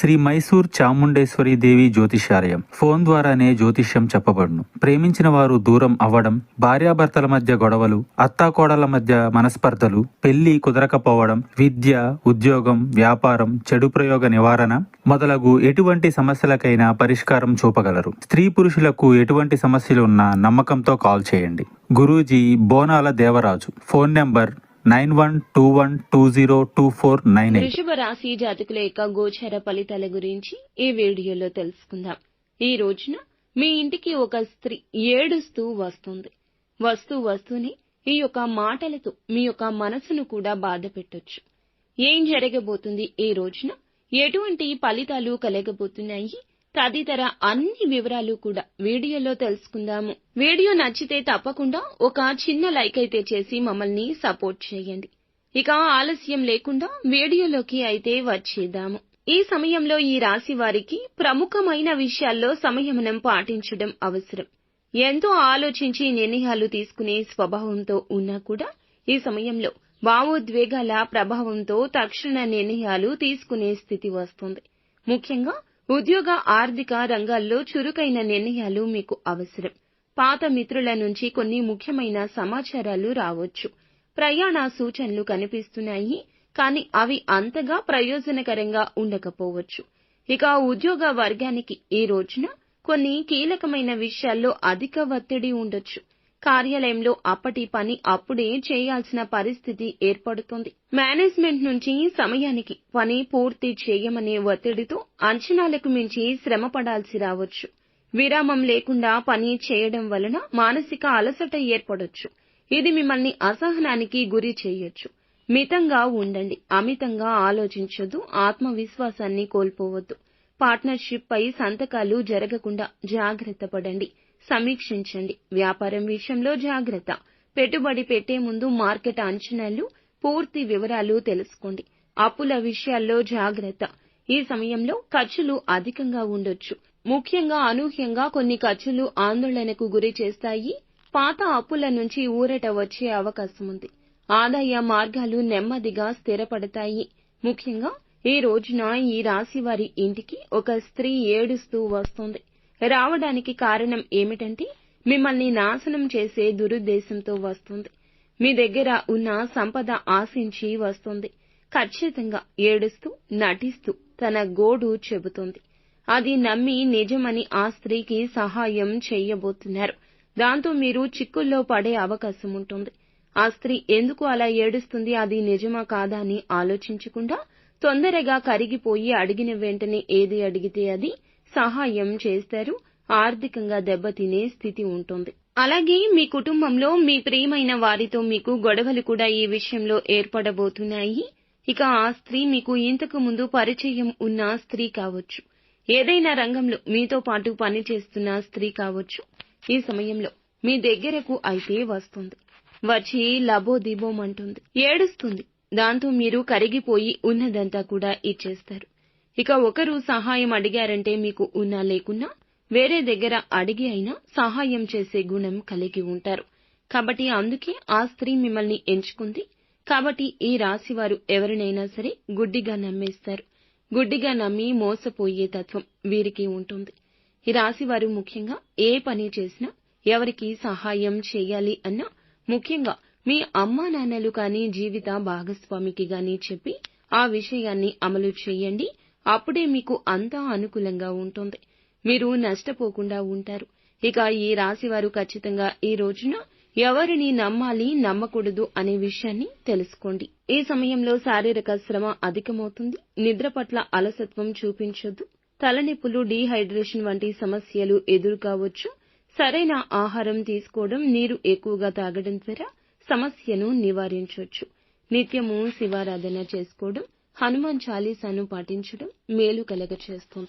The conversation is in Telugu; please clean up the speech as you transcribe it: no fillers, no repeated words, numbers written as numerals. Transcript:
శ్రీ మైసూర్ చాముండేశ్వరి దేవి జ్యోతిష్యాలయం. ఫోన్ ద్వారానే జ్యోతిష్యం చెప్పబడును. ప్రేమించిన వారు దూరం అవ్వడం, భార్యాభర్తల మధ్య గొడవలు, అత్తాకోడళ్ల మధ్య మనస్పర్ధలు, పెళ్లి కుదరకపోవడం, విద్య, ఉద్యోగం, వ్యాపారం, చెడు ప్రయోగ నివారణ మొదలగు ఎటువంటి సమస్యలకైనా పరిష్కారం చూపగలరు. స్త్రీ పురుషులకు ఎటువంటి సమస్యలు ఉన్నా నమ్మకంతో కాల్ చేయండి. గురూజీ బోనాల దేవరాజు. Phone number 9121202498. వృషభ రాశి జాతకుల యొక్క గోచర ఫలితాల గురించి ఈ వీడియోలో తెలుసుకుందాం. ఈ రోజున మీ ఇంటికి ఒక స్త్రీ ఏడుస్తూ వస్తూనే ఈ యొక్క మాటలతో మీ యొక్క మనసును కూడా బాధ పెట్టొచ్చు. ఏం జరగబోతుంది, ఈ రోజున ఎటువంటి ఫలితాలు కలగబోతున్నాయి తదితర అన్ని వివరాలు కూడా వీడియోలో తెలుసుకుందాము. వీడియో నచ్చితే తప్పకుండా ఒక చిన్న లైక్ అయితే చేసి మమ్మల్ని సపోర్ట్ చేయండి. ఇక ఆలస్యం లేకుండా వీడియోలోకి అయితే వచ్చేద్దాము. ఈ సమయంలో ఈ రాశి వారికి ప్రముఖమైన విషయాల్లో సంయమనం పాటించడం అవసరం. ఎంతో ఆలోచించి నిర్ణయాలు తీసుకునే స్వభావంతో ఉన్నా కూడా ఈ సమయంలో భావోద్వేగాల ప్రభావంతో తక్షణ నిర్ణయాలు తీసుకునే స్థితి వస్తుంది. ముఖ్యంగా ఉద్యోగ ఆర్థిక రంగాల్లో చురుకైన నిర్ణయాలు మీకు అవసరం. పాత మిత్రుల నుంచి కొన్ని ముఖ్యమైన సమాచారాలు రావచ్చు. ప్రయాణ సూచనలు కనిపిస్తున్నాయి, కానీ అవి అంతగా ప్రయోజనకరంగా ఉండకపోవచ్చు. ఇక ఉద్యోగ వర్గానికి ఈ రోజున కొన్ని కీలకమైన విషయాల్లో అధిక ఒత్తిడి ఉండొచ్చు. కార్యాలయంలో అప్పటి పని అప్పుడే చేయాల్సిన పరిస్థితి ఏర్పడుతుంది. మేనేజ్మెంట్ నుంచి సమయానికి పని పూర్తి చేయమనే ఒత్తిడితో అంచనాలకు మించి శ్రమ పడాల్సి రావచ్చు. విరామం లేకుండా పని చేయడం వలన మానసిక అలసట ఏర్పడొచ్చు. ఇది మిమ్మల్ని అసహనానికి గురి చేయొచ్చు. మితంగా ఉండండి, అమితంగా ఆలోచించొద్దు, ఆత్మవిశ్వాసాన్ని కోల్పోవద్దు. పార్ట్నర్షిప్ పై సంతకాలు జరగకుండా జాగ్రత్త పడండి. సమీక్షించండి. వ్యాపారం విషయంలో జాగ్రత్త. పెట్టుబడి పెట్టే ముందు మార్కెట్ అంచనాలు, పూర్తి వివరాలు తెలుసుకోండి. అప్పుల విషయాల్లో జాగ్రత్త. ఈ సమయంలో ఖర్చులు అధికంగా ఉండొచ్చు. ముఖ్యంగా అనూహ్యంగా కొన్ని ఖర్చులు ఆందోళనకు గురి చేస్తాయి. పాత అప్పుల నుంచి ఊరట వచ్చే అవకాశం ఉంది. ఆదాయ మార్గాలు నెమ్మదిగా స్థిరపడతాయి. ముఖ్యంగా ఈ రోజున ఈ రాశి వారి ఇంటికి ఒక స్త్రీ ఏడుస్తూ వస్తుంది. రావడానికి కారణం ఏమిటంటే మిమ్మల్ని నాశనం చేసే దురుద్దేశంతో వస్తుంది. మీ దగ్గర ఉన్న సంపద ఆశించి వస్తుంది. ఖచ్చితంగా ఏడుస్తూ, నటిస్తూ తన గోడు చెబుతుంది. అది నమ్మి నిజమని ఆ స్త్రీకి సహాయం చేయబోతున్నారు. దాంతో మీరు చిక్కుల్లో పడే అవకాశం ఉంటుంది. ఆ స్త్రీ ఎందుకు అలా ఏడుస్తుంది, అది నిజమా కాదా అని ఆలోచించకుండా తొందరగా కరిగిపోయి అడిగిన వెంటనే ఏది అడిగితే అది సహాయం చేస్తారు. ఆర్థికంగా దెబ్బతినే స్థితి ఉంటుంది. అలాగే మీ కుటుంబంలో మీ ప్రియమైన వారితో మీకు గొడవలు కూడా ఈ విషయంలో ఏర్పడబోతున్నాయి. ఇక ఆ స్త్రీ మీకు ఇంతకు ముందు పరిచయం ఉన్న స్త్రీ కావచ్చు. ఏదైనా రంగంలో మీతో పాటు పనిచేస్తున్న స్త్రీ కావచ్చు. ఈ సమయంలో మీ దగ్గరకు అయితే వస్తుంది. వచ్చి లబోదిబోమంటుంది, ఏడుస్తుంది. దాంతో మీరు కరిగిపోయి ఉన్నదంతా కూడా ఇచ్చేస్తారు. ఇక ఒకరు సహాయం అడిగారంటే మీకు ఉన్నా లేకున్నా వేరే దగ్గర అడిగి అయినా సహాయం చేసే గుణం కలిగి ఉంటారు. కాబట్టి అందుకే ఆ స్త్రీ మిమ్మల్ని ఎంచుకుంది. కాబట్టి ఈ రాశివారు ఎవరినైనా సరే గుడ్డిగా నమ్మేస్తారు. గుడ్డిగా నమ్మి మోసపోయే తత్వం వీరికి ఉంటుంది. ఈ రాశివారు ముఖ్యంగా ఏ పని చేసినా, ఎవరికి సహాయం చేయాలి అన్నా ముఖ్యంగా మీ అమ్మా నాన్నలు కానీ, జీవిత భాగస్వామికి గానీ చెప్పి ఆ విషయాన్ని అమలు చేయండి. అప్పుడే మీకు అంతా అనుకూలంగా ఉంటుంది. మీరు నష్టపోకుండా ఉంటారు. ఇక ఈ రాశివారు ఖచ్చితంగా ఈ రోజున ఎవరిని నమ్మాలి, నమ్మకూడదు అనే విషయాన్ని తెలుసుకోండి. ఈ సమయంలో శారీరక శ్రమ అధికమవుతుంది. నిద్ర పట్ల అలసత్వం చూపించొద్దు. తలనొప్పులు, డీహైడ్రేషన్ వంటి సమస్యలు ఎదురు కావచ్చు. సరైన ఆహారం తీసుకోవడం, నీరు ఎక్కువగా తాగడం ద్వారా సమస్యను నివారించవచ్చు. నిత్యము శివారాధన చేసుకోవడం, హనుమాన్ చాలీసాను పాటించడం మేలు కలగచేస్తుంది.